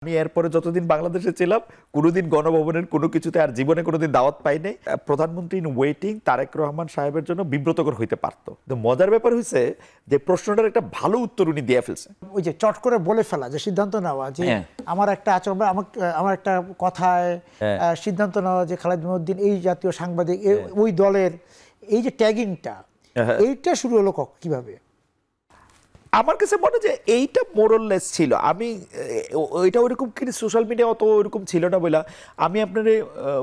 আমি এরপরে যতদিন বাংলাদেশে ছিলাম কোনোদিন গণভবনের কোনো কিছুতে আর জীবনে কোনোদিন দাওয়াত পাইনি। প্রধানমন্ত্রী ইন ওয়েটিং তারেক রহমান সাহেবের জন্য বিব্রতকর হইতে পারত। তো মজার ব্যাপার হয়েছে যে প্রশ্নটার একটা ভালো উত্তর উনি দিয়ে ফেলছে। ওই যে চট করে বলে ফেলা, যে সিদ্ধান্ত নেওয়া যে আমার একটা আচরণ বা আমার একটা কথায় সিদ্ধান্ত নেওয়া যে খালেদ মহিউদ্দিন এই জাতীয় সাংবাদিক ওই দলের এই যে ট্যাগিংটা এইটা শুরু হলো কিভাবে? আমার কাছে মনে হয় যে এইটা মোরললেস ছিল। আমি ওইটা ওইরকম কিন্তু সোশ্যাল মিডিয়া অত ওইরকম ছিল না বলে আমি আপনারে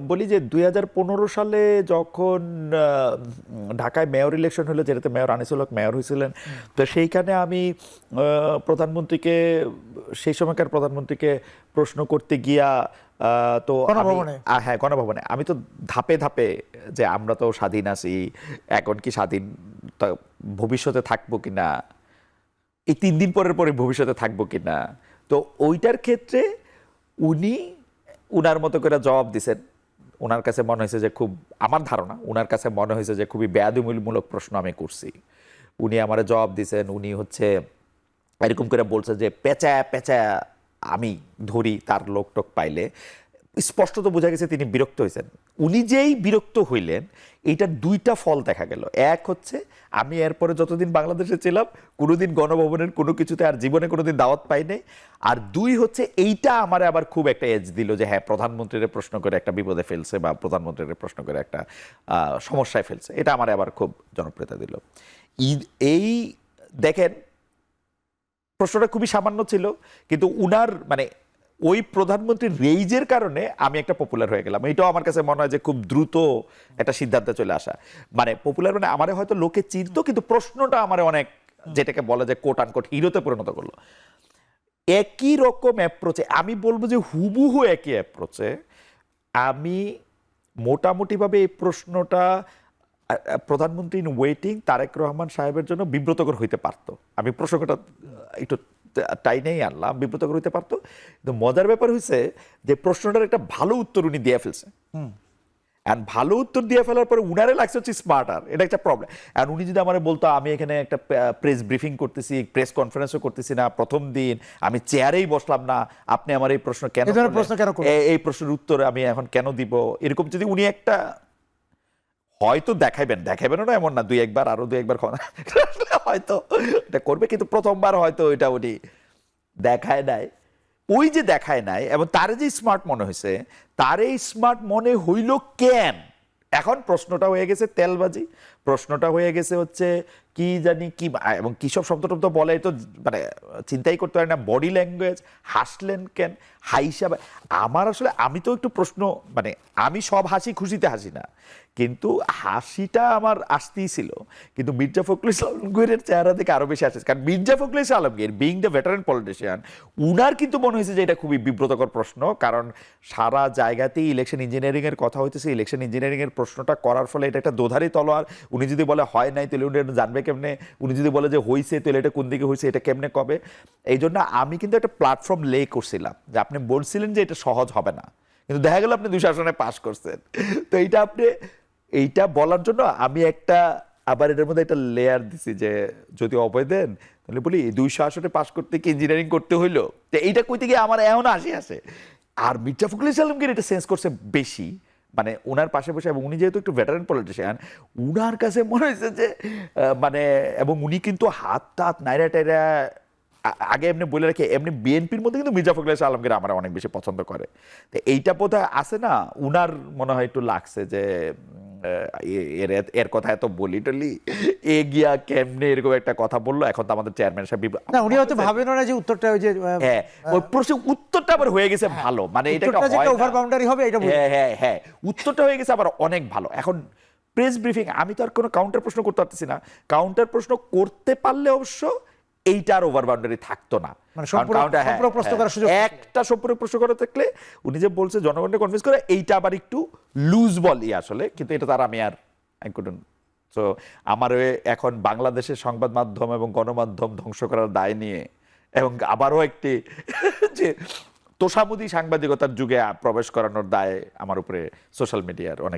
বলি যে 2015 সালে যখন ঢাকায় মেয়র ইলেকশন হলো, যেটাতে মেয়র আনিসুল হক মেয়র হয়েছিলেন, তো সেইখানে আমি প্রধানমন্ত্রীকে সেই সময়কার প্রধানমন্ত্রীকে প্রশ্ন করতে গিয়া তো হ্যাঁ গণভবনে আমি তো ধাপে ধাপে যে আমরা তো স্বাধীন আছি, এখন কি স্বাধীন ভবিষ্যতে থাকবো কিনা, এই 3 দিন পরে ভবিষ্যতে থাকবো কিনা, তো ওইটার ক্ষেত্রে উনি উনার মতো করে জবাব দিছেন। ওনার কাছে মনে হয়েছে যে খুব, আমার ধারণা ওনার কাছে মনে হয়েছে যে খুবই বেয়াদবিমূলক প্রশ্ন আমি করছি। উনি আমারে জবাব দিছেন, উনি হচ্ছে এরকম করে বলছে যে পেঁচা পেঁচা আমি ধরি তার লোক টোক পাইলে। স্পষ্টত বোঝা গেছে তিনি বিরক্ত হয়েছেন। উনি যেই বিরক্ত হইলেন এইটার দুইটা ফল দেখা গেল। এক হচ্ছে আমি এরপরে যতদিন বাংলাদেশে ছিলাম কোনোদিন গণভবনের কোনো কিছুতে আর জীবনে কোনোদিন দাওয়াত পাই নাই। আর দুই হচ্ছে এইটা আমার আবার খুব একটা এজ দিল যে হ্যাঁ প্রধানমন্ত্রীর প্রশ্ন করে একটা বিপদে ফেলছে বা প্রধানমন্ত্রীর প্রশ্ন করে একটা সমস্যায় ফেলছে, এটা আমার আবার খুব জনপ্রিয়তা দিল। এই দেখেন প্রশ্নটা খুবই সামান্য ছিল, কিন্তু উনার মানে ওই প্রধানমন্ত্রীর রেইজের কারণে আমি একটা পপুলার হয়ে গেলাম। এটাও আমার কাছে মনে হয় যে খুব দ্রুত একটা সিদ্ধান্তে চলে আসা। মানে পপুলার মানে আমারে হয়তো লোকে চিনতো, কিন্তু প্রশ্নটা আমারে অনেক, যেটাকে বলে যে কোট আনকোট হিরোতে পরিণত করলো। একই রকম অ্যাপ্রোচে, আমি বলবো যে হুবহু একই অ্যাপ্রোচে আমি মোটামুটিভাবে এই প্রশ্নটা প্রধানমন্ত্রী ইন ওয়েটিং তারেক রহমান সাহেবের জন্য বিব্রতকর হইতে পারতো। আমি প্রসঙ্গটা একটু টাইনেই আনলাম, বিব্রতকর হইতে পারতো। কিন্তু মজার ব্যাপার হয়েছে যে প্রশ্নটার একটা ভালো উত্তর উনি দিয়ে ফেলছে। অ্যান্ড ভালো উত্তর দিয়ে ফেলার পরে উনারে লাগছে হচ্ছে স্মার্টার, এটা একটা প্রবলেম। অ্যান্ড উনি যদি আমার বলতো আমি এখানে একটা প্রেস ব্রিফিং করতেছি, প্রেস কনফারেন্সও করতেছি না, প্রথম দিন আমি চেয়ারেই বসলাম না, আপনি আমার এই প্রশ্ন কেন, এই প্রশ্নের উত্তর আমি এখন কেন দিব, এরকম যদি উনি একটা হয়তো দেখাইবেনও না এমন না, 2-1 বার আরো 2-1 বার হয়তো এটা করবে, কিন্তু প্রথমবার হয়তো ওইটা উনি দেখায় নাই। ওই যে দেখায় নাই এবং তার যে স্মার্ট মনে হয়েছে, তার এই স্মার্ট মনে হইল কেন? এখন প্রশ্নটা হয়ে গেছে তেলবাজি, প্রশ্নটা হয়ে গেছে হচ্ছে কি জানি কি, এবং কি সব শব্দ টব্দ বলে তো মানে চিন্তাই করতে পারি না। বডি ল্যাঙ্গুয়েজ, হাসলেন কেন, হাইসা, আমার আসলে আমি তো একটু প্রশ্ন, মানে আমি সব হাসি খুশিতে হাসি না, কিন্তু হাসিটা আমার আসতেই ছিল। কিন্তু মির্জা ফখরুল ইসলাম আলমগীরের চেহারা থেকে আরো বেশি আসছে, কারণ Mirza Fakhrul Islam Alamgir being the veteran politician, উনার কিন্তু মনে হয়েছে যে এটা খুবই বিব্রতকর প্রশ্ন। কারণ সারা জায়গাতেই ইলেকশন ইঞ্জিনিয়ারিং এর কথা হইতেছে, ইলেকশন ইঞ্জিনিয়ারিং এর প্রশ্নটা করার ফলে এটা একটা দোধারি তলোয়ার। উনি যদি বলে হয় নাই তাহলে উনি জানবে কেমনে, উনি যদি বলে যে হয়েছে তাহলে এটা কোন দিকে হয়েছে, এটা কেমনে কবে। এই জন্য আমি কিন্তু একটা প্ল্যাটফর্ম লে করছিলাম যে আপনি বলছিলেন যে এটা সহজ হবে না, কিন্তু দেখা গেল আপনি 200 আসনে পাস করছেন। তো এইটা আপনি এইটা বলার জন্য আমি একটা আবার এটার মধ্যে একটা লেয়ার দিছি যে যদি অভয় দেন তাহলে বলি 200 আসনে পাস করতে কি ইঞ্জিনিয়ারিং করতে হইলো, তো এইটা কইতে গিয়ে আমার এমন হাসি আসে। আর মির্জা ফখরুল ইসলাম আলমগীর এটা সেন্স করছে বেশি, মানে ওনার পাশে বসে, এবং উনি যেহেতু একটু ভেটারেন পলিটিশিয়ান, উনার কাছে মনে হয়েছে যে মানে, এবং উনি কিন্তু হাত টাত নাইরা টাইরা আগে এমনি বলে রাখি, এমনি বিএনপির মধ্যে কিন্তু মির্জা ফখরুল ইসলাম আলমগীর আমার অনেক বেশি পছন্দ করে। তো এইটা বোধহয় আছে না, উনার মনে হয় একটু লাগছে যে এর কথা এত বলি টলি এ গিয়া কেমনে এরকম একটা কথা বললো, এখন তো আমাদের চেয়ারম্যান সাহেব না, উনি হয়তো ভাবেন না যে উত্তরটা ওই যে হ্যাঁ ওই প্রশ্নের উত্তরটা আবার হয়ে গেছে ভালো, মানে এটা ওভার বাউন্ডারি হবে, এটা হ্যাঁ উত্তরটা হয়ে গেছে আবার অনেক ভালো। এখন প্রেস ব্রিফিং আমি তো আর কোনো কাউন্টার প্রশ্ন করতে পারতেছি না, কাউন্টার প্রশ্ন করতে পারলে অবশ্য এইটার ওভার বাউন্ডারি থাকতো না, একটা সম্পূরক প্রশ্ন করা থাকলে উনি যে বলছে জনগণকে কনভিন্স করে, এইটা আবার একটু লুজ বলি আসলে, কিন্তু এটা তার আমি আর সো আমার এখন বাংলাদেশের সংবাদ মাধ্যম এবং গণমাধ্যম ধ্বংস করার দায় নিয়ে, এবং আবারও একটি যে তোষামোদী সাংবাদিকতার যুগে প্রবেশ করানোর দায় আমার উপরে সোশ্যাল মিডিয়ার অনেক।